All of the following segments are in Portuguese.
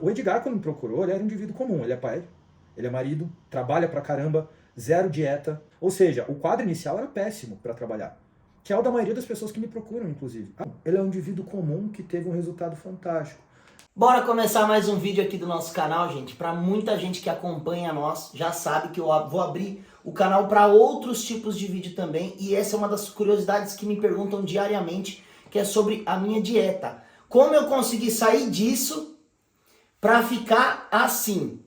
O Edgar, quando me procurou, ele era um indivíduo comum. Ele é pai, ele é marido, trabalha pra caramba, zero dieta. Ou seja, o quadro inicial era péssimo para trabalhar. Que é o da maioria das pessoas que me procuram, inclusive. Ele é um indivíduo comum que teve um resultado fantástico. Bora começar mais um vídeo aqui do nosso canal, gente. Para muita gente que acompanha nós, já sabe que eu vou abrir o canal para outros tipos de vídeo também. E essa é uma das curiosidades que me perguntam diariamente, que é sobre a minha dieta. Como eu consegui sair disso para ficar assim,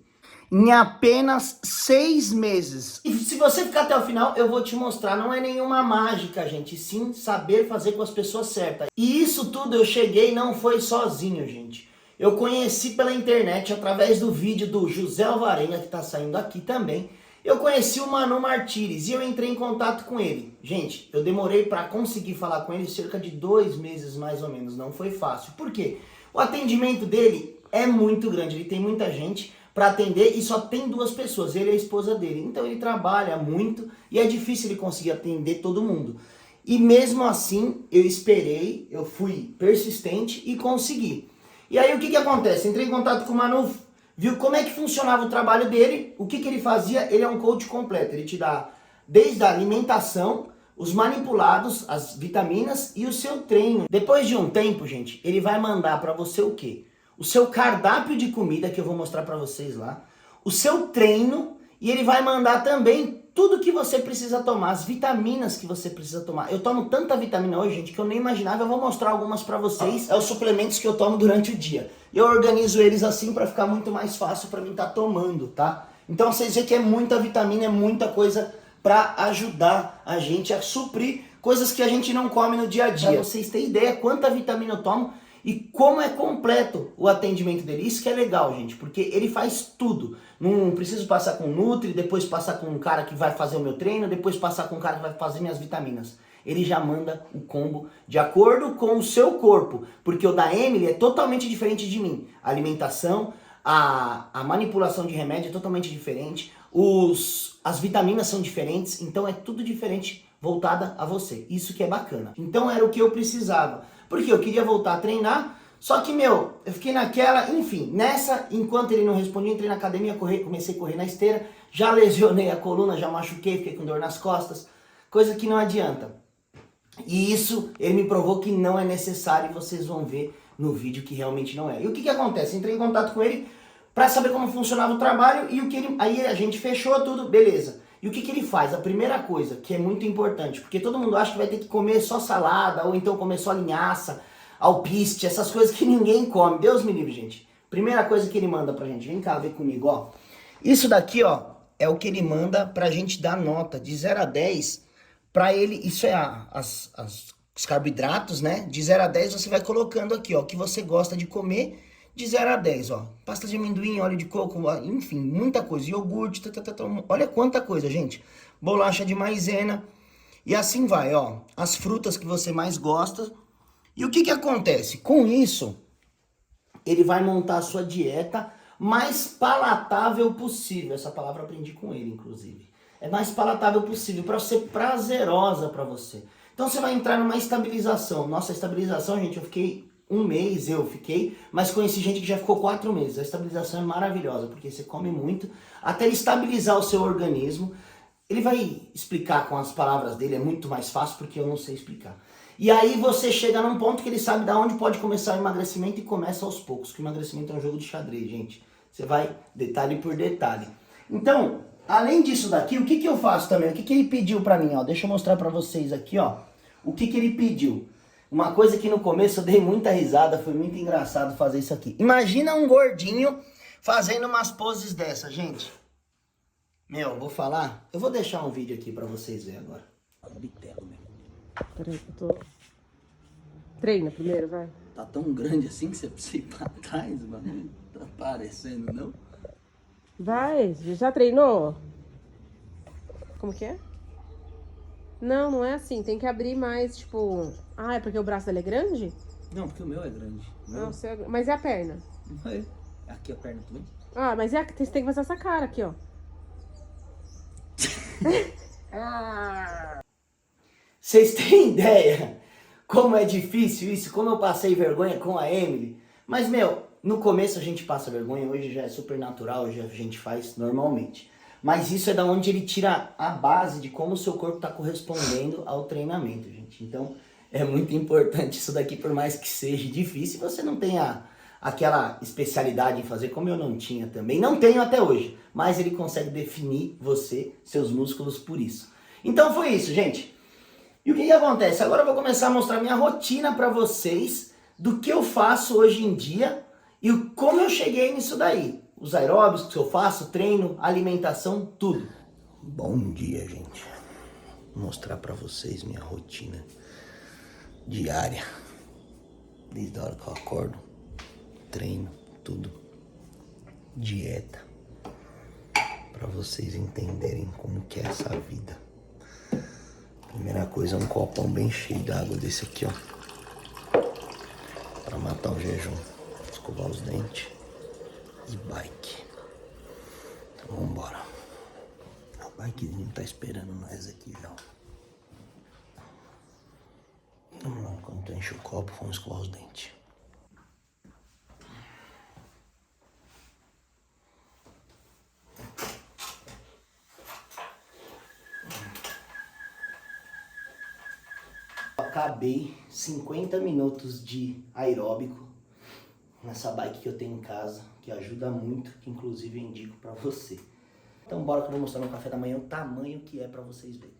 em apenas 6 meses. E se você ficar até o final, eu vou te mostrar. Não é nenhuma mágica, gente, sim saber fazer com as pessoas certas. E isso tudo eu cheguei, não foi sozinho, gente. Eu conheci pela internet, através do vídeo do José Alvarenga, que está saindo aqui também. Eu conheci o Manu Martires e eu entrei em contato com ele. Gente, eu demorei para conseguir falar com ele cerca de 2 meses mais ou menos. Não foi fácil. Por quê? O atendimento dele é muito grande. Ele tem muita gente para atender e só tem 2 pessoas, ele e a esposa dele. Então ele trabalha muito e é difícil ele conseguir atender todo mundo. E mesmo assim, eu esperei, eu fui persistente e consegui. E aí o que acontece? Entrei em contato com o Manu, viu como é que funcionava o trabalho dele, o que ele fazia. Ele é um coach completo, ele te dá desde a alimentação, os manipulados, as vitaminas e o seu treino. Depois de um tempo, gente, ele vai mandar para você o quê? O seu cardápio de comida, que eu vou mostrar para vocês lá, o seu treino, e ele vai mandar também tudo que você precisa tomar, as vitaminas que você precisa tomar. Eu tomo tanta vitamina hoje, gente, que eu nem imaginava. Eu vou mostrar algumas para vocês. É os suplementos que eu tomo durante o dia. Eu organizo eles assim para ficar muito mais fácil para mim estar tomando, tá? Então vocês veem que é muita vitamina, é muita coisa para ajudar a gente a suprir coisas que a gente não come no dia a dia. Pra vocês terem ideia quanta vitamina eu tomo e como é completo o atendimento dele. Isso que é legal, gente, porque ele faz tudo. Não preciso passar com Nutri, depois passar com um cara que vai fazer o meu treino, depois passar com um cara que vai fazer minhas vitaminas. Ele já manda o combo de acordo com o seu corpo, porque o da Emily é totalmente diferente de mim. A alimentação, a manipulação de remédio é totalmente diferente, as vitaminas são diferentes, então é tudo diferente voltada a você. Isso que é bacana. Então era o que eu precisava. Porque eu queria voltar a treinar, só que, eu fiquei naquela, enfim, enquanto ele não respondia, entrei na academia, comecei a correr na esteira, já lesionei a coluna, já machuquei, fiquei com dor nas costas, coisa que não adianta. E isso, ele me provou que não é necessário, e vocês vão ver no vídeo que realmente não é. E o que acontece? Entrei em contato com ele para saber como funcionava o trabalho, e aí a gente fechou tudo, beleza. E o que ele faz? A primeira coisa, que é muito importante, porque todo mundo acha que vai ter que comer só salada, ou então comer só linhaça, alpiste, essas coisas que ninguém come. Deus me livre, gente. Primeira coisa que ele manda pra gente, vem cá ver comigo, ó. Isso daqui, ó, é o que ele manda pra gente dar nota, de 0 a 10, pra ele, isso é os carboidratos, né? De 0 a 10 você vai colocando aqui, ó, o que você gosta de comer, de 0 a 10, ó. Pasta de amendoim, óleo de coco, enfim, muita coisa. Iogurte, olha quanta coisa, gente. Bolacha de maisena. E assim vai, ó. As frutas que você mais gosta. E o que acontece? Com isso, ele vai montar a sua dieta mais palatável possível. Essa palavra eu aprendi com ele, inclusive. É mais palatável possível, para ser prazerosa para você. Então você vai entrar numa estabilização. Nossa, estabilização, gente, eu fiquei 1 mês, mas conheci gente que já ficou 4 meses. A estabilização é maravilhosa, porque você come muito, até ele estabilizar o seu organismo. Ele vai explicar com as palavras dele, é muito mais fácil, porque eu não sei explicar. E aí você chega num ponto que ele sabe da onde pode começar o emagrecimento e começa aos poucos, que o emagrecimento é um jogo de xadrez, gente. Você vai detalhe por detalhe. Então, além disso daqui, o que eu faço também? O que ele pediu pra mim, ó? Deixa eu mostrar pra vocês aqui, ó. O que ele pediu. Uma coisa que no começo eu dei muita risada, foi muito engraçado fazer isso aqui. Imagina um gordinho fazendo umas poses dessa, gente. Vou falar, eu vou deixar um vídeo aqui pra vocês verem agora. Bitelo, meu. Peraí, eu tô... Treina primeiro, vai. Tá tão grande assim que você precisa ir pra trás, mano. Tá parecendo, não? Vai, já treinou? Como que é? Não, não é assim, tem que abrir mais, tipo... Ah, é porque o braço dele é grande? Não, porque o meu é grande. Não, mas é a perna? Não é. Aqui a perna também? Ah, mas você tem que fazer essa cara aqui, ó. Vocês têm ideia como é difícil isso? Como eu passei vergonha com a Emily? Mas, No começo a gente passa vergonha, hoje já é super natural, hoje a gente faz normalmente. Mas isso é da onde ele tira a base de como o seu corpo está correspondendo ao treinamento, gente. Então é muito importante isso daqui, por mais que seja difícil, você não tenha aquela especialidade em fazer, como eu não tinha também. Não tenho até hoje, mas ele consegue definir você, seus músculos por isso. Então foi isso, gente. E o que acontece? Agora eu vou começar a mostrar minha rotina para vocês do que eu faço hoje em dia e como eu cheguei nisso daí. Os aeróbicos que eu faço, treino, alimentação, tudo. Bom dia, gente. Vou mostrar para vocês minha rotina diária. Desde a hora que eu acordo, treino, tudo. Dieta. Para vocês entenderem como que é essa vida. Primeira coisa, um copão bem cheio de água desse aqui, ó. Pra matar o jejum. Escovar os dentes. E bike. Então vambora. A bikezinha tá esperando nós aqui já. Vamos lá, enquanto enche o copo, vamos escovar os dentes. Acabei 50 minutos de aeróbico nessa bike que eu tenho em casa, que ajuda muito, que inclusive eu indico pra você. Então bora que eu vou mostrar no café da manhã o tamanho que é pra vocês verem.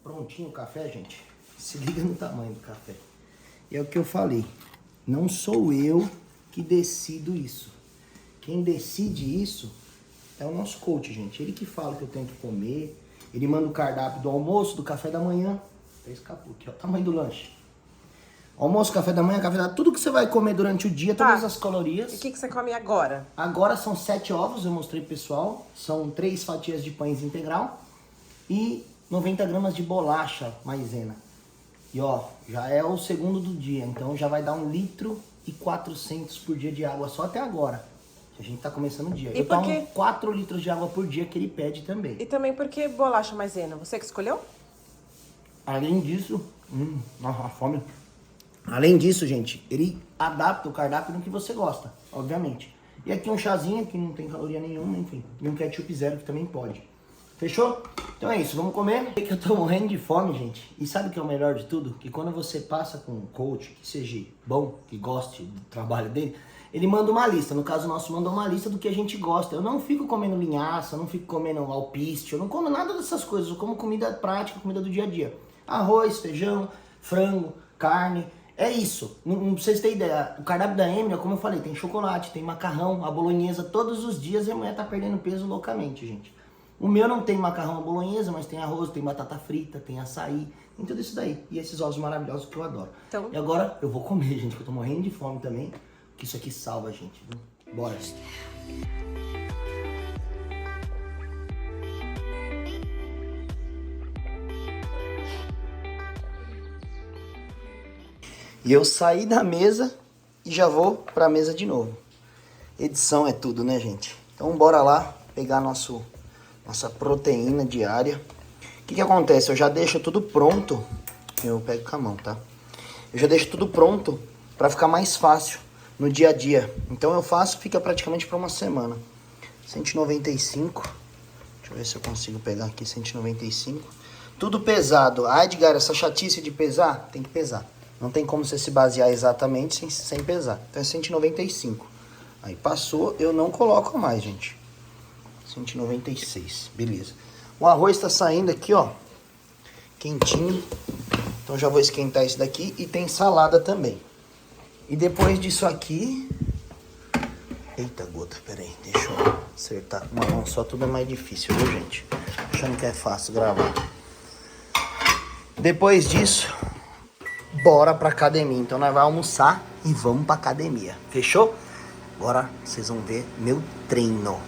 Prontinho o café, gente. Se liga no tamanho do café. E é o que eu falei, não sou eu que decido isso. Quem decide isso é o nosso coach, gente. Ele que fala o que eu tenho que comer. Ele manda o cardápio do almoço, do café da manhã. Até escapou aqui, ó, o tamanho do lanche. Almoço, café da manhã, café da... Tudo que você vai comer durante o dia, todas as calorias. E o que você come agora? Agora são 7 ovos, eu mostrei pro pessoal. São 3 fatias de pães integral. E 90 gramas de bolacha maisena. E ó, já é o segundo do dia. Então já vai dar 1,4 litros por dia de água só até agora. A gente tá começando o dia. E eu por tomo quê? 4 litros de água por dia que ele pede também. E também porque bolacha maisena? Você que escolheu? Além disso, a fome. Além disso, gente, ele adapta o cardápio no que você gosta, obviamente. E aqui um chazinho que não tem caloria nenhuma, enfim. E um ketchup zero que também pode. Fechou? Então é isso, vamos comer. É que eu tô morrendo de fome, gente. E sabe o que é o melhor de tudo? Que quando você passa com um coach que seja bom, que goste do trabalho dele, ele manda uma lista. No caso nosso, manda uma lista do que a gente gosta. Eu não fico comendo linhaça, eu não fico comendo alpiste, eu não como nada dessas coisas. Eu como comida prática, comida do dia a dia. Arroz, feijão, frango, carne. É isso. Não pra vocês terem ideia. O cardápio da Emily, como eu falei, tem chocolate, tem macarrão, a bolonhesa todos os dias e a mulher tá perdendo peso loucamente, gente. O meu não tem macarrão à bolonhesa, mas tem arroz, tem batata frita, tem açaí, tem tudo isso daí. E esses ovos maravilhosos que eu adoro. Então... E agora eu vou comer, gente, que eu tô morrendo de fome também. Que isso aqui salva a gente, viu? Bora. E eu saí da mesa e já vou pra mesa de novo. Edição é tudo, né, gente? Então bora lá pegar nossa proteína diária. O que acontece? Eu já deixo tudo pronto. Eu pego com a mão, tá? Eu já deixo tudo pronto pra ficar mais fácil no dia a dia. Então eu faço, fica praticamente pra uma semana. 195. Deixa eu ver se eu consigo pegar aqui 195. Tudo pesado. Ah, Edgar, essa chatice de pesar, tem que pesar. Não tem como você se basear exatamente sem pesar. Então é 195. Aí passou, eu não coloco mais, gente. 196, beleza. O arroz tá saindo aqui, ó, quentinho. Então já vou esquentar esse daqui. E tem salada também. E depois disso aqui... Eita gota, peraí, deixa eu acertar. Uma mão só, tudo é mais difícil, viu, gente? Achando que é fácil gravar. Depois disso, bora pra academia. Então nós vamos almoçar e vamos pra academia. Fechou? Agora vocês vão ver meu treino.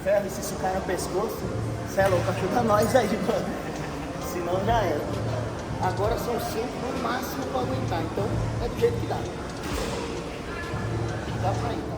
ferro e se isso cai no pescoço, cê é louco, ajuda nós aí, mano. Senão já era. Agora são 5 no máximo pra aguentar, então é do jeito que dá. Dá pra ir, tá?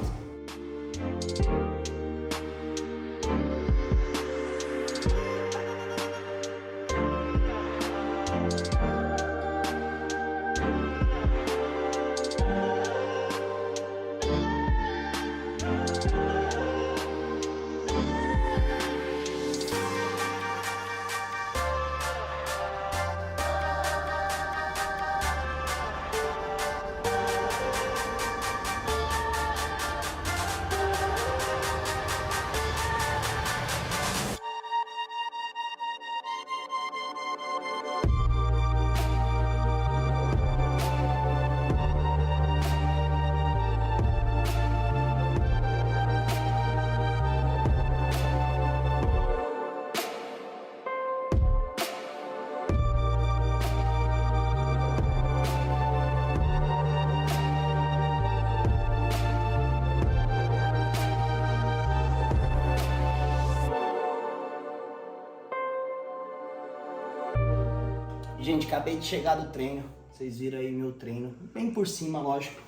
Gente, acabei de chegar do treino. Vocês viram aí meu treino. Bem por cima, lógico.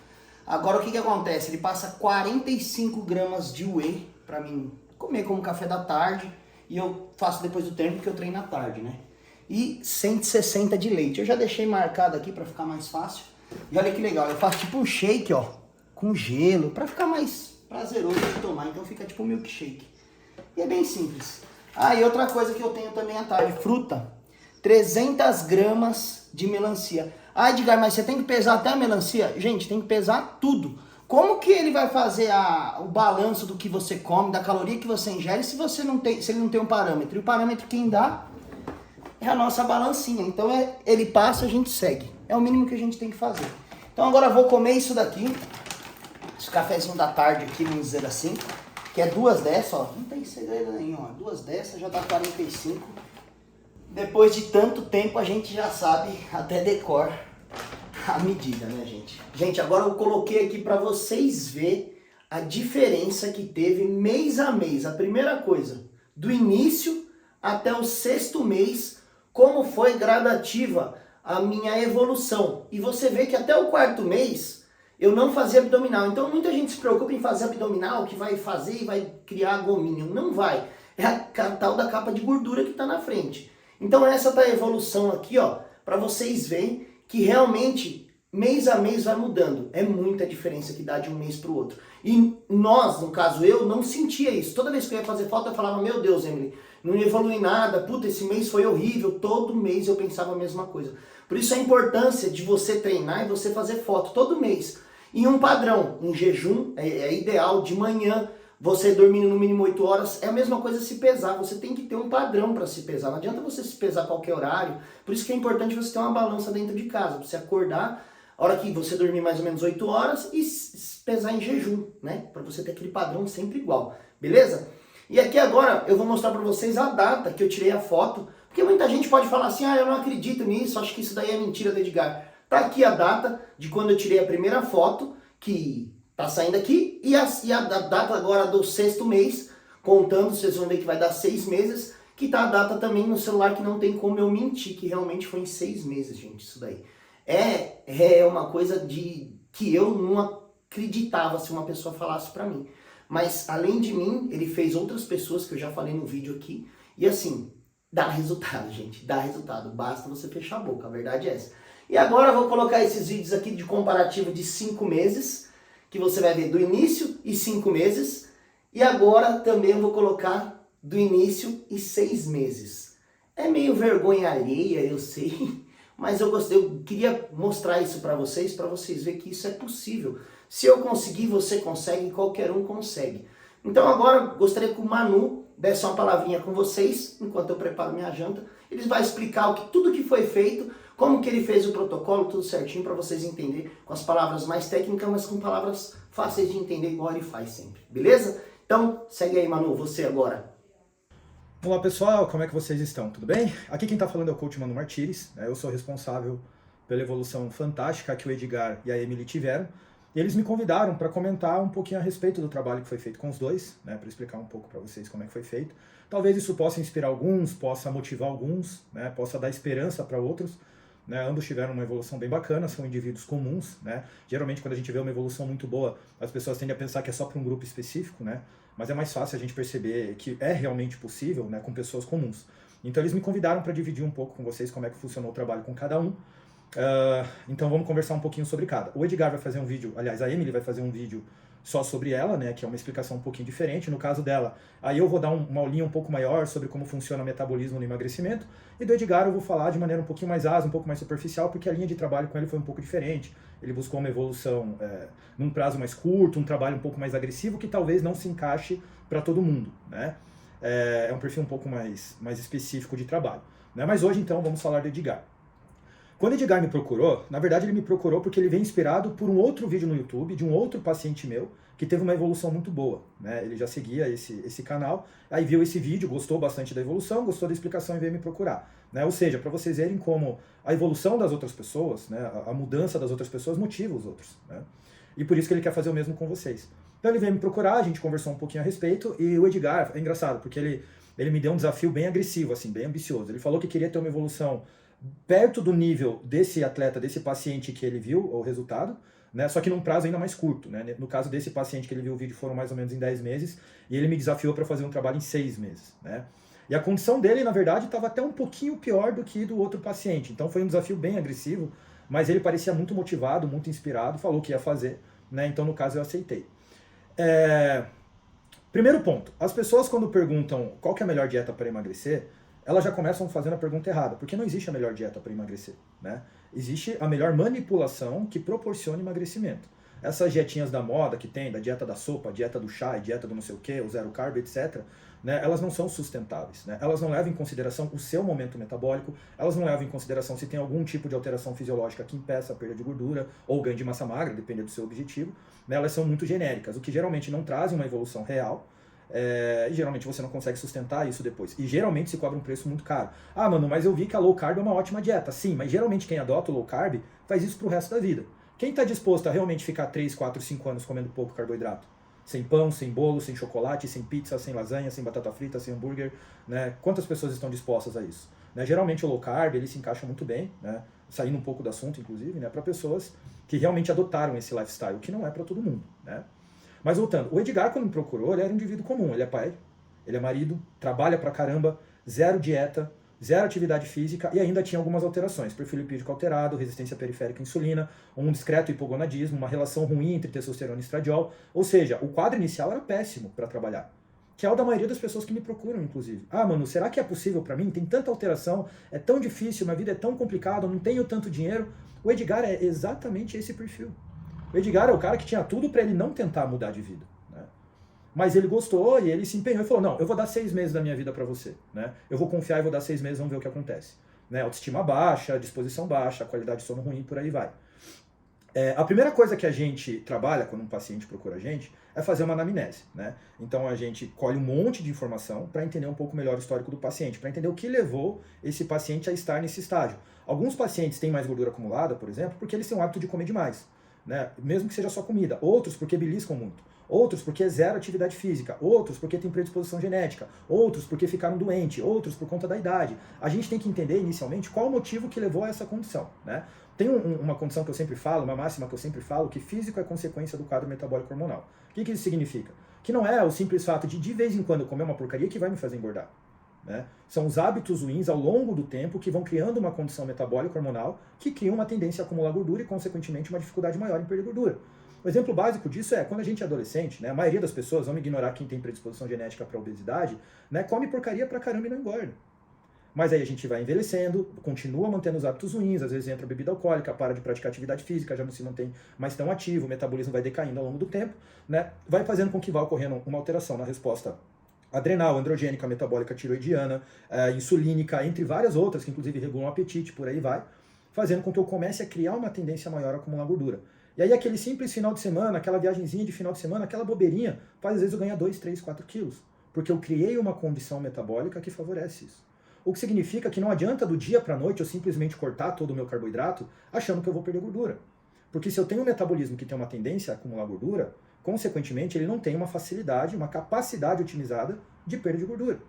Agora o que acontece? Ele passa 45 gramas de whey pra mim comer como café da tarde. E eu faço depois do treino porque eu treino à tarde, né? E 160 de leite. Eu já deixei marcado aqui pra ficar mais fácil. E olha que legal. Eu faço tipo um shake, ó. Com gelo. Pra ficar mais prazeroso de tomar. Então fica tipo um milkshake. E é bem simples. Ah, e outra coisa que eu tenho também à tarde. Fruta. 300 gramas de melancia. Ah, Edgar, mas você tem que pesar até a melancia? Gente, tem que pesar tudo. Como que ele vai fazer o balanço do que você come, da caloria que você ingere, se ele não tem um parâmetro? E o parâmetro quem dá é a nossa balancinha. Então ele passa, a gente segue. É o mínimo que a gente tem que fazer. Então agora eu vou comer isso daqui. Esse cafezinho da tarde aqui, vamos dizer assim. Que é 2 dessas, ó. Não tem segredo nenhum, ó. 2 dessas já dá 45. Depois de tanto tempo a gente já sabe até decor a medida, né, gente? Gente, agora eu coloquei aqui para vocês verem a diferença que teve mês a mês. A primeira coisa, do início até o 6º mês, como foi gradativa a minha evolução. E você vê que até o 4º mês eu não fazia abdominal. Então muita gente se preocupa em fazer abdominal, que vai fazer e vai criar gominho. Não vai. É a tal da capa de gordura que está na frente. Então essa tá a evolução aqui, ó, para vocês verem que realmente mês a mês vai mudando. É muita diferença que dá de um mês para o outro. E nós, no caso eu, não sentia isso. Toda vez que eu ia fazer foto eu falava, meu Deus, Emily, não evolui nada, puta, esse mês foi horrível. Todo mês eu pensava a mesma coisa. Por isso a importância de você treinar e você fazer foto todo mês. E um padrão, um jejum é ideal de manhã. Você dormindo no mínimo 8 horas, é a mesma coisa se pesar. Você tem que ter um padrão para se pesar. Não adianta você se pesar a qualquer horário. Por isso que é importante você ter uma balança dentro de casa. Você acordar, a hora que você dormir mais ou menos 8 horas e se pesar em jejum, né? Para você ter aquele padrão sempre igual. Beleza? E aqui agora eu vou mostrar para vocês a data que eu tirei a foto. Porque muita gente pode falar assim, ah, eu não acredito nisso, acho que isso daí é mentira do Edgar. Tá aqui a data de quando eu tirei a primeira foto, que tá saindo aqui, e a data agora do 6º mês, contando, vocês vão ver que vai dar 6 meses, que tá a data também no celular, que não tem como eu mentir, que realmente foi em 6 meses, gente, isso daí. É uma coisa que eu não acreditava se uma pessoa falasse pra mim. Mas, além de mim, ele fez outras pessoas, que eu já falei no vídeo aqui, e assim, dá resultado, gente, dá resultado, basta você fechar a boca, a verdade é essa. E agora eu vou colocar esses vídeos aqui de comparativo de 5 meses, que você vai ver do início e 5 meses. E agora também eu vou colocar do início e 6 meses. É meio vergonha alheia, eu sei, mas eu queria mostrar isso para vocês verem que isso é possível. Se eu conseguir, você consegue, qualquer um consegue. Então agora gostaria que o Manu desse uma palavrinha com vocês, enquanto eu preparo minha janta. Ele vai explicar tudo que foi feito, como que ele fez o protocolo, tudo certinho para vocês entenderem, com as palavras mais técnicas, mas com palavras fáceis de entender, igual ele faz sempre, beleza? Então, segue aí, Manu, você agora. Olá pessoal, como é que vocês estão? Tudo bem? Aqui quem está falando é o Coach Manu Martires, né? Eu sou responsável pela evolução fantástica que o Edgar e a Emily tiveram. E eles me convidaram para comentar um pouquinho a respeito do trabalho que foi feito com os dois, né, para explicar um pouco para vocês como é que foi feito. Talvez isso possa inspirar alguns, possa motivar alguns, né, possa dar esperança para outros. Né, ambos tiveram uma evolução bem bacana, são indivíduos comuns. Né? Geralmente, quando a gente vê uma evolução muito boa, as pessoas tendem a pensar que é só para um grupo específico, né? Mas é mais fácil a gente perceber que é realmente possível, né, com pessoas comuns. Então eles me convidaram para dividir um pouco com vocês como é que funcionou o trabalho com cada um. Então vamos conversar um pouquinho sobre cada. O Edgar vai fazer um vídeo, aliás, a Emily vai fazer um vídeo só sobre ela, né, que é uma explicação um pouquinho diferente. No caso dela, aí eu vou dar uma aulinha um pouco maior sobre como funciona o metabolismo no emagrecimento. E do Edgar eu vou falar de maneira um pouquinho mais asa, um pouco mais superficial, porque a linha de trabalho com ele foi um pouco diferente. Ele buscou uma evolução num prazo mais curto, um trabalho um pouco mais agressivo, que talvez não se encaixe para todo mundo, né? É um perfil um pouco mais específico de trabalho, né? Mas hoje, então, vamos falar do Edgar. Quando o Edgar me procurou, na verdade ele me procurou porque ele veio inspirado por um outro vídeo no YouTube, de um outro paciente meu, que teve uma evolução muito boa, né? Ele já seguia esse canal, aí viu esse vídeo, gostou bastante da evolução, gostou da explicação e veio me procurar, né? Ou seja, para vocês verem como a evolução das outras pessoas, né, a mudança das outras pessoas motiva os outros, né? E por isso que ele quer fazer o mesmo com vocês. Então ele veio me procurar, a gente conversou um pouquinho a respeito, e o Edgar, é engraçado, porque ele me deu um desafio bem agressivo, assim, bem ambicioso. Ele falou que queria ter uma evolução perto do nível desse atleta, desse paciente que ele viu o resultado, né? Só que num prazo ainda mais curto, né? No caso desse paciente que ele viu o vídeo foram mais ou menos em 10 meses, e ele me desafiou para fazer um trabalho em 6 meses, né? E a condição dele, na verdade, estava até um pouquinho pior do que do outro paciente, então foi um desafio bem agressivo, mas ele parecia muito motivado, muito inspirado, falou que ia fazer, né? Então no caso eu aceitei. Primeiro ponto, as pessoas quando perguntam qual que é a melhor dieta para emagrecer, elas já começam fazendo a pergunta errada, porque não existe a melhor dieta para emagrecer, né? Existe a melhor manipulação que proporciona emagrecimento. Essas dietinhas da moda que tem, da dieta da sopa, dieta do chá, dieta do não sei o que, o zero carb, etc., né, elas não são sustentáveis, né? Elas não levam em consideração o seu momento metabólico, elas não levam em consideração se tem algum tipo de alteração fisiológica que impeça a perda de gordura ou ganho de massa magra, dependendo do seu objetivo, né? Elas são muito genéricas, o que geralmente não traz uma evolução real. E geralmente você não consegue sustentar isso depois. E geralmente se cobra um preço muito caro. Ah, mano, mas eu vi que a low carb é uma ótima dieta. Sim, mas geralmente quem adota o low carb faz isso pro resto da vida. Quem está disposto a realmente ficar 3, 4, 5 anos comendo pouco carboidrato? Sem pão, sem bolo, sem chocolate, sem pizza, sem lasanha, sem batata frita, sem hambúrguer, né? Quantas pessoas estão dispostas a isso? Né? Geralmente o low carb ele se encaixa muito bem, né? Saindo um pouco do assunto, inclusive, né? Para pessoas que realmente adotaram esse lifestyle, que não é para todo mundo, né? Mas voltando, o Edgar, quando me procurou, ele era um indivíduo comum. Ele é pai, ele é marido, trabalha pra caramba, zero dieta, zero atividade física e ainda tinha algumas alterações. Perfil lipídico alterado, resistência periférica à insulina, um discreto hipogonadismo, uma relação ruim entre testosterona e estradiol. Ou seja, o quadro inicial era péssimo para trabalhar. Que é o da maioria das pessoas que me procuram, inclusive. Ah, mano, será que é possível para mim? Tem tanta alteração, é tão difícil, minha vida é tão complicada, eu não tenho tanto dinheiro. O Edgar é exatamente esse perfil. O Edgar é o cara que tinha tudo para ele não tentar mudar de vida, né? Mas ele gostou e ele se empenhou e falou, não, eu vou dar 6 meses da minha vida para você, né? Eu vou confiar e vou dar 6 meses, vamos ver o que acontece, né? Autoestima baixa, disposição baixa, qualidade de sono ruim, por aí vai. A primeira coisa que a gente trabalha quando um paciente procura a gente é fazer uma anamnese, né? Então a gente colhe um monte de informação para entender um pouco melhor o histórico do paciente, para entender o que levou esse paciente a estar nesse estágio. Alguns pacientes têm mais gordura acumulada, por exemplo, porque eles têm o hábito de comer demais, né? Mesmo que seja só comida. Outros porque beliscam muito. Outros porque é zero atividade física. Outros porque tem predisposição genética. Outros porque ficaram doentes. Outros por conta da idade. A gente tem que entender inicialmente qual o motivo que levou a essa condição, né? Tem uma condição que eu sempre falo, uma máxima que eu sempre falo, que físico é consequência do quadro metabólico hormonal. O que isso significa? Que não é o simples fato de vez em quando comer uma porcaria que vai me fazer engordar, né? São os hábitos ruins ao longo do tempo que vão criando uma condição metabólica hormonal que cria uma tendência a acumular gordura e, consequentemente, uma dificuldade maior em perder gordura. O exemplo básico disso é quando a gente é adolescente, né? A maioria das pessoas, vamos ignorar quem tem predisposição genética para obesidade, né? Come porcaria pra caramba e não engorda. Mas aí a gente vai envelhecendo, continua mantendo os hábitos ruins, às vezes entra bebida alcoólica, para de praticar atividade física, já não se mantém mais tão ativo, o metabolismo vai decaindo ao longo do tempo, né? Vai fazendo com que vá ocorrendo uma alteração na resposta adrenal, androgênica, metabólica, tiroidiana, insulínica, entre várias outras, que inclusive regulam o apetite, por aí vai, fazendo com que eu comece a criar uma tendência maior a acumular gordura. E aí aquele simples final de semana, aquela viagenzinha de final de semana, aquela bobeirinha, faz às vezes eu ganhar 2, 3, 4 quilos, porque eu criei uma condição metabólica que favorece isso. O que significa que não adianta do dia para a noite eu simplesmente cortar todo o meu carboidrato achando que eu vou perder gordura. Porque se eu tenho um metabolismo que tem uma tendência a acumular gordura, consequentemente ele não tem uma facilidade, uma capacidade otimizada de perda de gordura.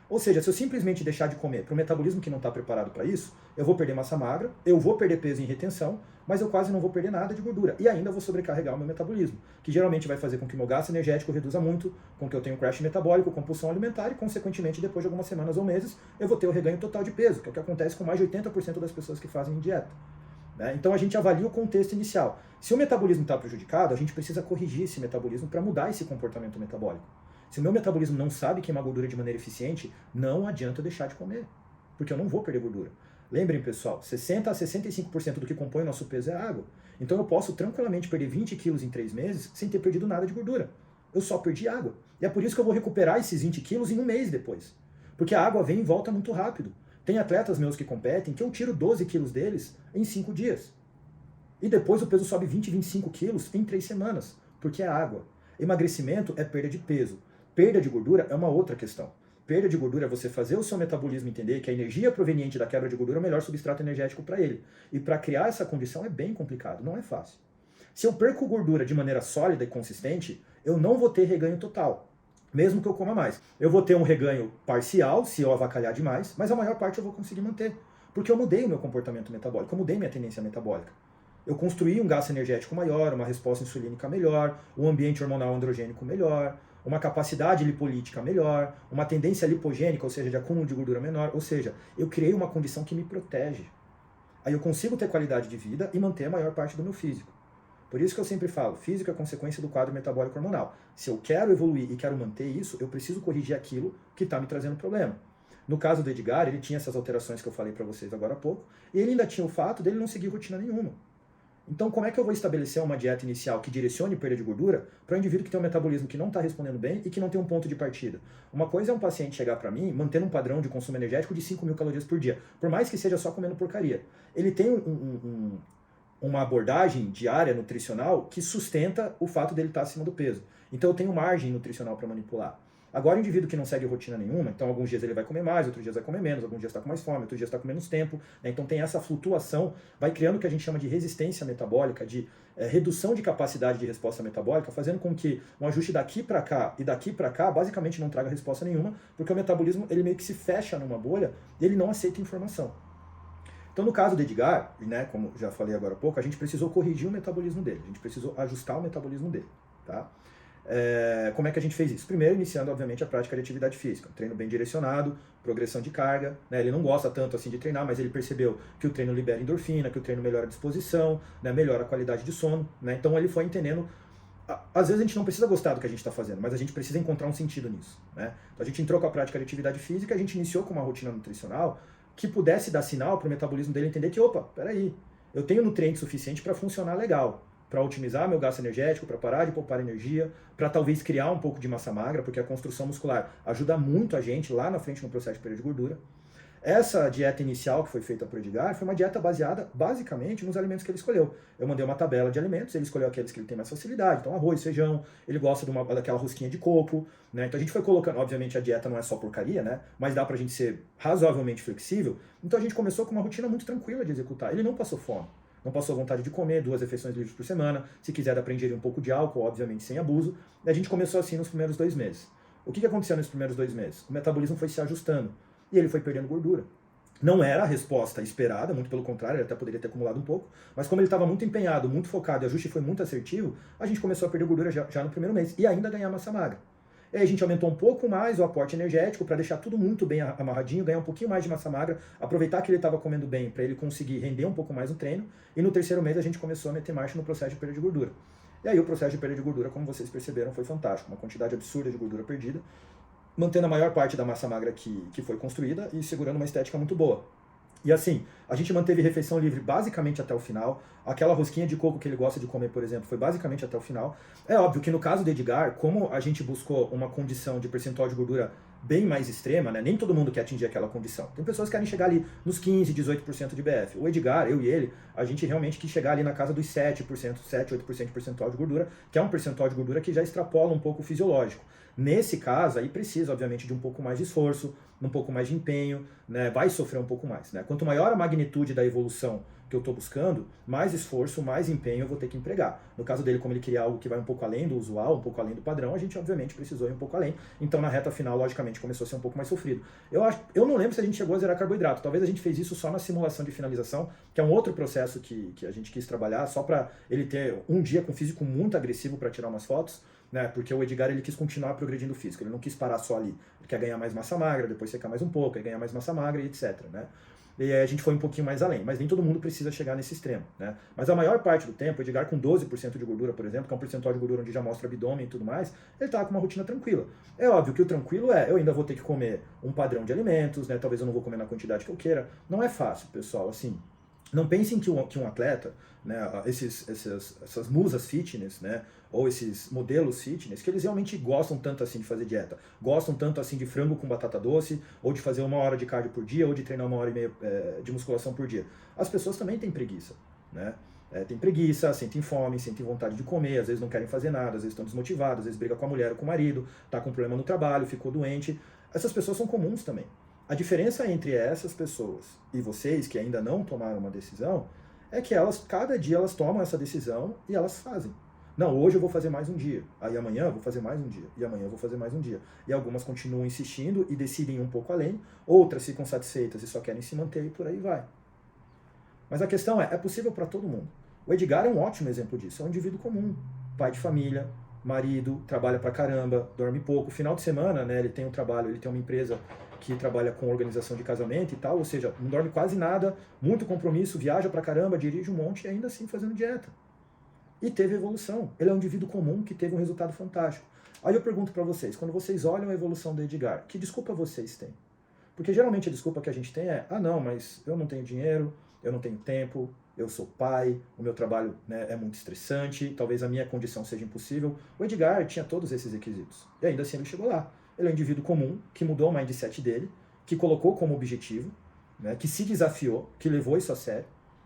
Ou seja, se eu simplesmente deixar de comer para o metabolismo que não está preparado para isso, eu vou perder massa magra, eu vou perder peso em retenção, mas eu quase não vou perder nada de gordura. E ainda vou sobrecarregar o meu metabolismo, que geralmente vai fazer com que o meu gasto energético reduza muito, com que eu tenha um crash metabólico, compulsão alimentar, e consequentemente, depois de algumas semanas ou meses, eu vou ter o reganho total de peso, que é o que acontece com mais de 80% das pessoas que fazem dieta. Então a gente avalia o contexto inicial. Se o metabolismo está prejudicado, a gente precisa corrigir esse metabolismo para mudar esse comportamento metabólico. Se o meu metabolismo não sabe queimar gordura de maneira eficiente, não adianta eu deixar de comer, porque eu não vou perder gordura. Lembrem, pessoal, 60 a 65% do que compõe o nosso peso é água. Então eu posso tranquilamente perder 20 quilos em 3 meses sem ter perdido nada de gordura. Eu só perdi água. E é por isso que eu vou recuperar esses 20 quilos em um mês depois. Porque a água vem e volta muito rápido. Tem atletas meus que competem que eu tiro 12 quilos deles em 5 dias. E depois o peso sobe 20, 25 quilos em 3 semanas, porque é água. Emagrecimento é perda de peso. Perda de gordura é uma outra questão. Perda de gordura é você fazer o seu metabolismo entender que a energia proveniente da quebra de gordura é o melhor substrato energético para ele. E para criar essa condição é bem complicado, não é fácil. Se eu perco gordura de maneira sólida e consistente, eu não vou ter reganho total, mesmo que eu coma mais. Eu vou ter um reganho parcial, se eu avacalhar demais, mas a maior parte eu vou conseguir manter, porque eu mudei o meu comportamento metabólico, eu mudei minha tendência metabólica. Eu construí um gasto energético maior, uma resposta insulínica melhor, um ambiente hormonal androgênico melhor, uma capacidade lipolítica melhor, uma tendência lipogênica, ou seja, de acúmulo de gordura menor, ou seja, eu criei uma condição que me protege. Aí eu consigo ter qualidade de vida e manter a maior parte do meu físico. Por isso que eu sempre falo, físico é consequência do quadro metabólico hormonal. Se eu quero evoluir e quero manter isso, eu preciso corrigir aquilo que está me trazendo problema. No caso do Edgar, ele tinha essas alterações que eu falei para vocês agora há pouco, e ele ainda tinha o fato dele não seguir rotina nenhuma. Então, como é que eu vou estabelecer uma dieta inicial que direcione perda de gordura para um indivíduo que tem um metabolismo que não está respondendo bem e que não tem um ponto de partida? Uma coisa é um paciente chegar para mim mantendo um padrão de consumo energético de 5.000 calorias por dia, por mais que seja só comendo porcaria. Ele tem uma abordagem diária nutricional que sustenta o fato dele estar acima do peso. Então, eu tenho margem nutricional para manipular. Agora, o indivíduo que não segue rotina nenhuma, então alguns dias ele vai comer mais, outros dias vai comer menos, alguns dias está com mais fome, outros dias está com menos tempo, né? Então tem essa flutuação, vai criando o que a gente chama de resistência metabólica, de redução de capacidade de resposta metabólica, fazendo com que um ajuste daqui para cá e daqui para cá basicamente não traga resposta nenhuma, porque o metabolismo ele meio que se fecha numa bolha e ele não aceita informação. Então, no caso do Edgar, né, como já falei agora há pouco, a gente precisou corrigir o metabolismo dele, a gente precisou ajustar o metabolismo dele, tá? Como é que a gente fez isso? Primeiro, iniciando, obviamente, a prática de atividade física. Um treino bem direcionado, progressão de carga, né? Ele não gosta tanto assim de treinar, mas ele percebeu que o treino libera endorfina, que o treino melhora a disposição, né? Melhora a qualidade de sono, né? Então ele foi entendendo. Às vezes a gente não precisa gostar do que a gente está fazendo, mas a gente precisa encontrar um sentido nisso, né? Então a gente entrou com a prática de atividade física, a gente iniciou com uma rotina nutricional que pudesse dar sinal para o metabolismo dele entender que, opa, peraí, eu tenho nutriente suficiente para funcionar legal, para otimizar meu gasto energético, para parar de poupar energia, para talvez criar um pouco de massa magra, porque a construção muscular ajuda muito a gente lá na frente no processo de perda de gordura. Essa dieta inicial que foi feita por Edgar foi uma dieta baseada basicamente nos alimentos que ele escolheu. Eu mandei uma tabela de alimentos, ele escolheu aqueles que ele tem mais facilidade, então arroz, feijão, ele gosta daquela rosquinha de coco, né? Então a gente foi colocando, obviamente a dieta não é só porcaria, né? Mas dá pra gente ser razoavelmente flexível, então a gente começou com uma rotina muito tranquila de executar. Ele não passou fome. Não passou vontade de comer, 2 refeições livres por semana. Se quiser, dá para ingerir um pouco de álcool, obviamente sem abuso. E a gente começou assim nos primeiros 2 meses. O que aconteceu nos primeiros 2 meses? O metabolismo foi se ajustando e ele foi perdendo gordura. Não era a resposta esperada, muito pelo contrário, ele até poderia ter acumulado um pouco, mas como ele estava muito empenhado, muito focado e o ajuste foi muito assertivo, a gente começou a perder gordura já no primeiro mês e ainda ganhar massa magra. E aí a gente aumentou um pouco mais o aporte energético para deixar tudo muito bem amarradinho, ganhar um pouquinho mais de massa magra, aproveitar que ele estava comendo bem para ele conseguir render um pouco mais no treino. E no 3º mês a gente começou a meter marcha no processo de perda de gordura. E aí o processo de perda de gordura, como vocês perceberam, foi fantástico. Uma quantidade absurda de gordura perdida, mantendo a maior parte da massa magra que foi construída e segurando uma estética muito boa. E assim, a gente manteve refeição livre basicamente até o final. Aquela rosquinha de coco que ele gosta de comer, por exemplo, foi basicamente até o final. É óbvio que no caso do Edgar, como a gente buscou uma condição de percentual de gordura bem mais extrema, né? Nem todo mundo quer atingir aquela condição. Tem pessoas que querem chegar ali nos 15%, 18% de BF. O Edgar, eu e ele, a gente realmente quis chegar ali na casa dos 7%, 7%, 8% de percentual de gordura, que é um percentual de gordura que já extrapola um pouco o fisiológico. Nesse caso, aí precisa, obviamente, de um pouco mais de esforço, um pouco mais de empenho, né? Vai sofrer um pouco mais, né? Quanto maior a magnitude da evolução que eu estou buscando, mais esforço, mais empenho eu vou ter que empregar. No caso dele, como ele queria algo que vai um pouco além do usual, um pouco além do padrão, a gente obviamente precisou ir um pouco além. Então na reta final, logicamente, começou a ser um pouco mais sofrido. Eu não lembro se a gente chegou a zerar carboidrato. Talvez a gente fez isso só na simulação de finalização, que é um outro processo que a gente quis trabalhar, só para ele ter um dia com físico muito agressivo para tirar umas fotos, né? Porque o Edgar ele quis continuar progredindo o físico, ele não quis parar só ali. Ele quer ganhar mais massa magra, depois secar mais um pouco, aí ganhar mais massa magra e etc, né? E aí a gente foi um pouquinho mais além, mas nem todo mundo precisa chegar nesse extremo, né? Mas a maior parte do tempo, o Edgar com 12% de gordura, por exemplo, que é um percentual de gordura onde já mostra abdômen e tudo mais, ele tá com uma rotina tranquila. É óbvio que o tranquilo eu ainda vou ter que comer um padrão de alimentos, né? Talvez eu não vou comer na quantidade que eu queira. Não é fácil, pessoal, assim. Não pensem que um atleta, né, essas musas fitness, né, ou esses modelos fitness, que eles realmente gostam tanto assim de fazer dieta, gostam tanto assim de frango com batata doce, ou de fazer 1 hora de cardio por dia, ou de treinar 1 hora e meia de musculação por dia. As pessoas também têm preguiça, né? Tem preguiça, sentem fome, sentem vontade de comer, às vezes não querem fazer nada, às vezes estão desmotivados, às vezes briga com a mulher ou com o marido, tá com problema no trabalho, ficou doente. Essas pessoas são comuns também. A diferença entre essas pessoas e vocês que ainda não tomaram uma decisão é que cada dia elas tomam essa decisão e elas fazem. Não, hoje eu vou fazer mais um dia, aí amanhã eu vou fazer mais um dia, e amanhã eu vou fazer mais um dia. E algumas continuam insistindo e decidem ir um pouco além, outras ficam satisfeitas e só querem se manter e por aí vai. Mas a questão é possível para todo mundo. O Edgar é um ótimo exemplo disso, é um indivíduo comum, pai de família, marido, trabalha pra caramba, dorme pouco. Final de semana, né, ele tem um trabalho, ele tem uma empresa que trabalha com organização de casamento e tal, ou seja, não dorme quase nada, muito compromisso, viaja pra caramba, dirige um monte e ainda assim fazendo dieta. E teve evolução. Ele é um indivíduo comum que teve um resultado fantástico. Aí eu pergunto pra vocês, quando vocês olham a evolução do Edgar, que desculpa vocês têm? Porque geralmente a desculpa que a gente tem é, não, mas eu não tenho dinheiro, eu não tenho tempo, eu sou pai, o meu trabalho, né, é muito estressante, talvez a minha condição seja impossível. O Edgar tinha todos esses requisitos. E ainda assim ele chegou lá. Ele é um indivíduo comum, que mudou o mindset dele, que colocou como objetivo, né, que se desafiou, que levou isso a sério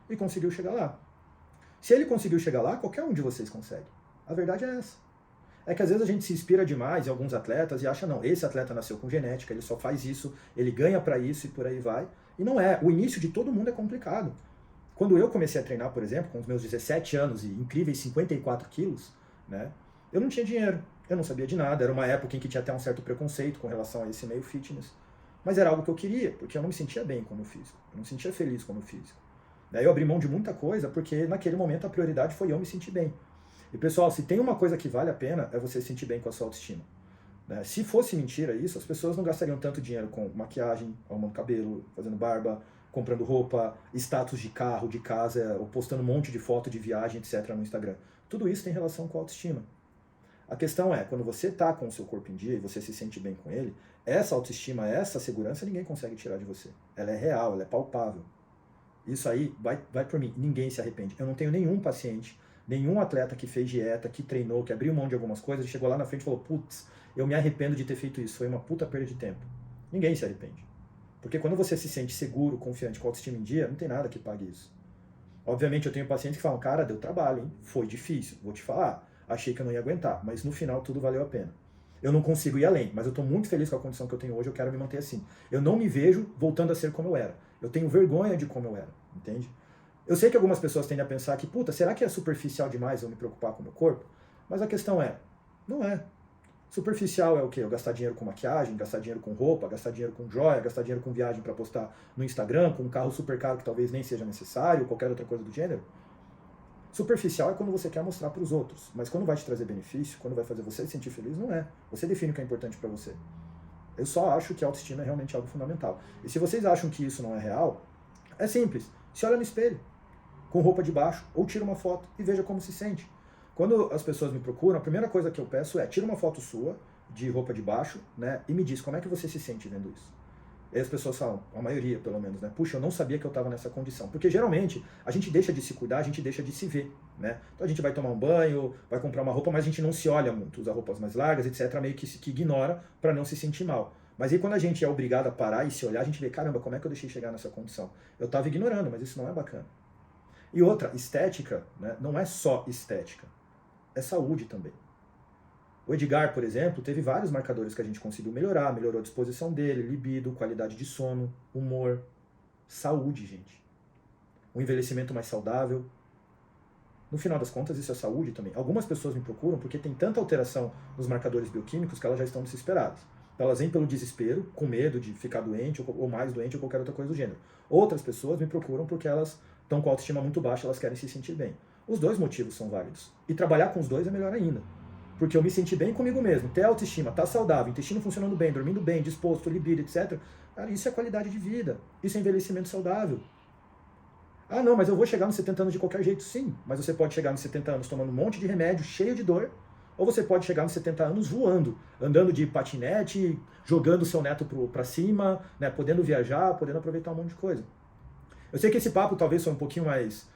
e conseguiu chegar lá. Se ele conseguiu chegar lá, qualquer um de vocês consegue. A verdade é essa. É que às vezes a gente se inspira demais em alguns atletas e acha, não, esse atleta nasceu com genética, ele só faz isso, ele ganha pra isso e por aí vai. E não é. O início de todo mundo é complicado. Quando eu comecei a treinar, por exemplo, com os meus 17 anos e incríveis 54 quilos, né, eu não tinha dinheiro, eu não sabia de nada, era uma época em que tinha até um certo preconceito com relação a esse meio fitness. Mas era algo que eu queria, porque eu não me sentia bem com o meu físico, eu não me sentia feliz com o meu físico. Daí eu abri mão de muita coisa, porque naquele momento a prioridade foi eu me sentir bem. E pessoal, se tem uma coisa que vale a pena, é você se sentir bem com a sua autoestima. Né? Se fosse mentira isso, as pessoas não gastariam tanto dinheiro com maquiagem, arrumando cabelo, fazendo barba, comprando roupa, status de carro, de casa, ou postando um monte de foto de viagem, etc. no Instagram. Tudo isso tem relação com a autoestima. A questão é, quando você está com o seu corpo em dia e você se sente bem com ele, essa autoestima, essa segurança, ninguém consegue tirar de você. Ela é real, ela é palpável. Isso aí, vai por mim, ninguém se arrepende. Eu não tenho nenhum paciente, nenhum atleta que fez dieta, que treinou, que abriu mão de algumas coisas e chegou lá na frente e falou, putz, eu me arrependo de ter feito isso, foi uma puta perda de tempo. Ninguém se arrepende. Porque quando você se sente seguro, confiante, com a autoestima em dia, não tem nada que pague isso. Obviamente eu tenho pacientes que falam, cara, deu trabalho, hein? Foi difícil, vou te falar, achei que eu não ia aguentar, mas no final tudo valeu a pena. Eu não consigo ir além, mas eu estou muito feliz com a condição que eu tenho hoje, eu quero me manter assim. Eu não me vejo voltando a ser como eu era. Eu tenho vergonha de como eu era, entende? Eu sei que algumas pessoas tendem a pensar que, puta, será que é superficial demais eu me preocupar com o meu corpo? Mas a questão é, não é. Superficial é o quê? Eu gastar dinheiro com maquiagem, gastar dinheiro com roupa, gastar dinheiro com joia, gastar dinheiro com viagem para postar no Instagram, com um carro super caro que talvez nem seja necessário, qualquer outra coisa do gênero. Superficial é quando você quer mostrar para os outros, mas quando vai te trazer benefício, quando vai fazer você se sentir feliz, não é. Você define o que é importante para você. Eu só acho que a autoestima é realmente algo fundamental. E se vocês acham que isso não é real, é simples. Se olha no espelho, com roupa de baixo, ou tira uma foto e veja como se sente. Quando as pessoas me procuram, a primeira coisa que eu peço é, tira uma foto sua, de roupa de baixo, né, e me diz como é que você se sente vendo isso. E aí as pessoas falam, a maioria pelo menos, né, puxa, eu não sabia que eu estava nessa condição. Porque geralmente, a gente deixa de se cuidar, a gente deixa de se ver, né. Então a gente vai tomar um banho, vai comprar uma roupa, mas a gente não se olha muito, usa roupas mais largas, etc, meio que ignora para não se sentir mal. Mas aí quando a gente é obrigado a parar e se olhar, a gente vê, caramba, como é que eu deixei chegar nessa condição? Eu estava ignorando, mas isso não é bacana. E outra, estética, né, não é só estética, é saúde também. O Edgar, por exemplo, teve vários marcadores que a gente conseguiu melhorar, melhorou a disposição dele, libido, qualidade de sono, humor, saúde, gente. Um envelhecimento mais saudável. No final das contas, isso é saúde também. Algumas pessoas me procuram porque tem tanta alteração nos marcadores bioquímicos que elas já estão desesperadas. Elas vêm pelo desespero, com medo de ficar doente ou mais doente ou qualquer outra coisa do gênero. Outras pessoas me procuram porque elas estão com a autoestima muito baixa, elas querem se sentir bem. Os dois motivos são válidos. E trabalhar com os dois é melhor ainda. Porque eu me sentir bem comigo mesmo, ter autoestima, estar saudável, intestino funcionando bem, dormindo bem, disposto, libido, etc. Cara, isso é qualidade de vida. Isso é envelhecimento saudável. Ah, não, mas eu vou chegar nos 70 anos de qualquer jeito. Sim, mas você pode chegar nos 70 anos tomando um monte de remédio, cheio de dor, ou você pode chegar nos 70 anos voando, andando de patinete, jogando seu neto pra cima, né, podendo viajar, podendo aproveitar um monte de coisa. Eu sei que esse papo talvez foi um pouquinho mais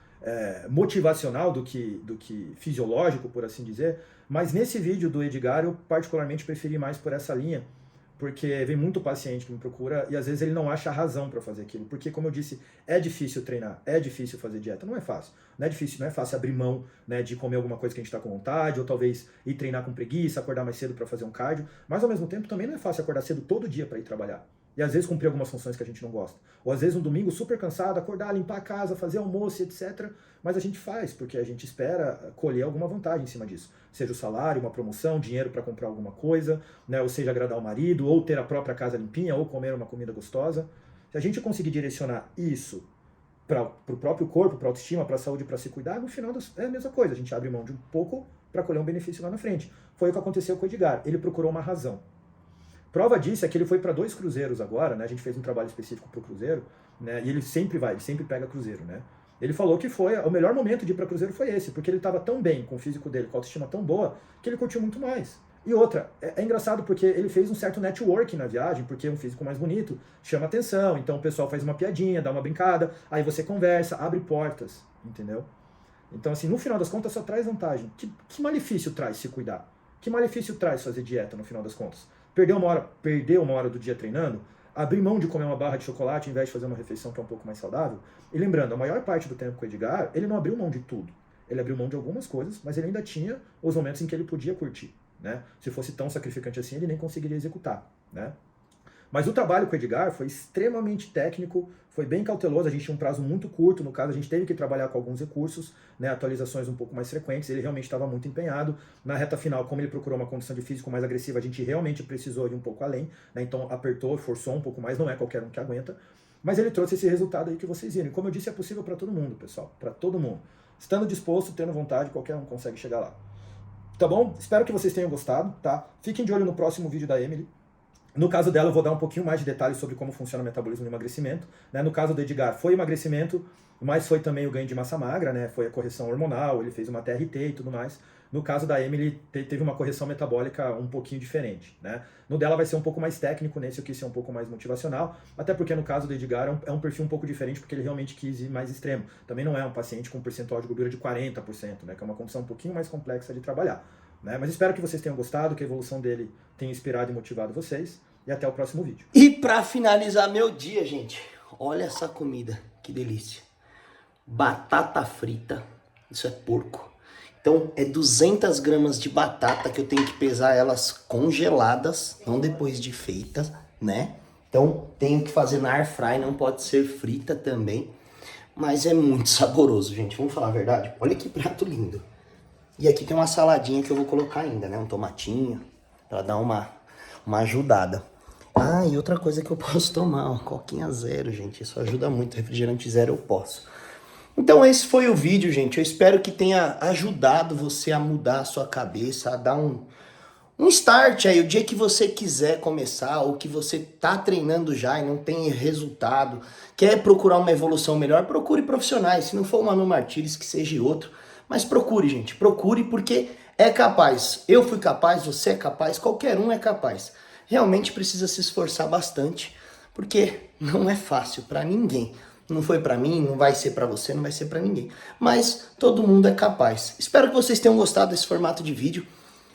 motivacional do que fisiológico, por assim dizer, mas nesse vídeo do Edgar eu particularmente preferi mais por essa linha, porque vem muito paciente que me procura e às vezes ele não acha razão para fazer aquilo, porque como eu disse, é difícil treinar, é difícil fazer dieta, não é fácil, não é fácil abrir mão, né, de comer alguma coisa que a gente está com vontade, ou talvez ir treinar com preguiça, acordar mais cedo para fazer um cardio, mas ao mesmo tempo também não é fácil acordar cedo todo dia para ir trabalhar. E às vezes cumprir algumas funções que a gente não gosta. Ou às vezes um domingo super cansado, acordar, limpar a casa, fazer almoço, etc. Mas a gente faz, porque a gente espera colher alguma vantagem em cima disso. Seja o salário, uma promoção, dinheiro para comprar alguma coisa, né? Ou seja, agradar o marido, ou ter a própria casa limpinha, ou comer uma comida gostosa. Se a gente conseguir direcionar isso para o próprio corpo, para a autoestima, para a saúde, para se cuidar, no final é a mesma coisa. A gente abre mão de um pouco para colher um benefício lá na frente. Foi o que aconteceu com o Edgar. Ele procurou uma razão. Prova disso é que ele foi para 2 cruzeiros agora, né? A gente fez um trabalho específico para o cruzeiro, né? E ele sempre pega cruzeiro, né? Ele falou que o melhor momento de ir para cruzeiro foi esse, porque ele estava tão bem com o físico dele, com a autoestima tão boa, que ele curtiu muito mais. E outra, é engraçado porque ele fez um certo networking na viagem, porque um físico mais bonito chama atenção, então o pessoal faz uma piadinha, dá uma brincada, aí você conversa, abre portas, entendeu? Então assim, no final das contas só traz vantagem. Que malefício traz se cuidar? Que malefício traz fazer dieta no final das contas? Perder uma hora do dia treinando, abrir mão de comer uma barra de chocolate ao invés de fazer uma refeição que é um pouco mais saudável. E lembrando, a maior parte do tempo com o Edgar, ele não abriu mão de tudo. Ele abriu mão de algumas coisas, mas ele ainda tinha os momentos em que ele podia curtir, né? Se fosse tão sacrificante assim, ele nem conseguiria executar, né? Mas o trabalho com o Edgar foi extremamente técnico, foi bem cauteloso, a gente tinha um prazo muito curto, no caso a gente teve que trabalhar com alguns recursos, né, atualizações um pouco mais frequentes, ele realmente estava muito empenhado. Na reta final, como ele procurou uma condição de físico mais agressiva, a gente realmente precisou ir um pouco além, né, então apertou, forçou um pouco mais, não é qualquer um que aguenta, mas ele trouxe esse resultado aí que vocês viram. E como eu disse, é possível para todo mundo, pessoal, para todo mundo. Estando disposto, tendo vontade, qualquer um consegue chegar lá. Tá bom? Espero que vocês tenham gostado, tá? Fiquem de olho no próximo vídeo da Emily. No caso dela, eu vou dar um pouquinho mais de detalhes sobre como funciona o metabolismo do emagrecimento, né? No caso do Edgar, foi emagrecimento, mas foi também o ganho de massa magra, né? Foi a correção hormonal, ele fez uma TRT e tudo mais. No caso da Emily, teve uma correção metabólica um pouquinho diferente, né? No dela vai ser um pouco mais técnico, nesse eu quis ser um pouco mais motivacional, até porque no caso do Edgar é um perfil um pouco diferente, porque ele realmente quis ir mais extremo. Também não é um paciente com um percentual de gordura de 40%, né? Que é uma condição um pouquinho mais complexa de trabalhar, né? Mas espero que vocês tenham gostado, que a evolução dele tenha inspirado e motivado vocês. E até o próximo vídeo. E pra finalizar meu dia, gente, olha essa comida, que delícia. Batata frita, isso é porco. Então é 200 gramas de batata que eu tenho que pesar elas congeladas, não depois de feitas, né? Então tenho que fazer na air fry, não pode ser frita também. Mas é muito saboroso, gente, vamos falar a verdade? Olha que prato lindo. E aqui tem uma saladinha que eu vou colocar ainda, né? Um tomatinho, pra dar uma ajudada. Ah, e outra coisa que eu posso tomar, ó, coquinha zero, gente. Isso ajuda muito, refrigerante zero eu posso. Então esse foi o vídeo, gente. Eu espero que tenha ajudado você a mudar a sua cabeça, a dar um start aí. O dia que você quiser começar, ou que você tá treinando já e não tem resultado, quer procurar uma evolução melhor, procure profissionais. Se não for o Manu Martires, que seja outro. Mas procure, gente. Procure, porque é capaz. Eu fui capaz, você é capaz, qualquer um é capaz. Realmente precisa se esforçar bastante, porque não é fácil para ninguém. Não foi para mim, não vai ser para você, não vai ser para ninguém. Mas todo mundo é capaz. Espero que vocês tenham gostado desse formato de vídeo.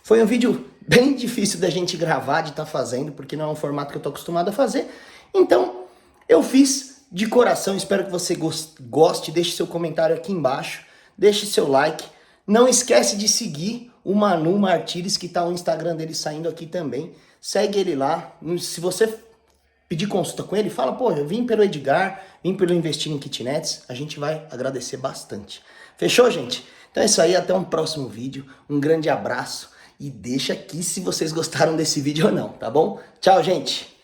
Foi um vídeo bem difícil da gente gravar, de estar fazendo, porque não é um formato que eu tô acostumado a fazer. Então, eu fiz de coração. Espero que você goste. Deixe seu comentário aqui embaixo. Deixe seu like. Não esquece de seguir o Manu Martires, que tá o Instagram dele saindo aqui também. Segue ele lá. Se você pedir consulta com ele, fala, pô, eu vim pelo Edgar, vim pelo Investir em Kitnets, a gente vai agradecer bastante. Fechou, gente? Então é isso aí, até um próximo vídeo. Um grande abraço e deixa aqui se vocês gostaram desse vídeo ou não, tá bom? Tchau, gente!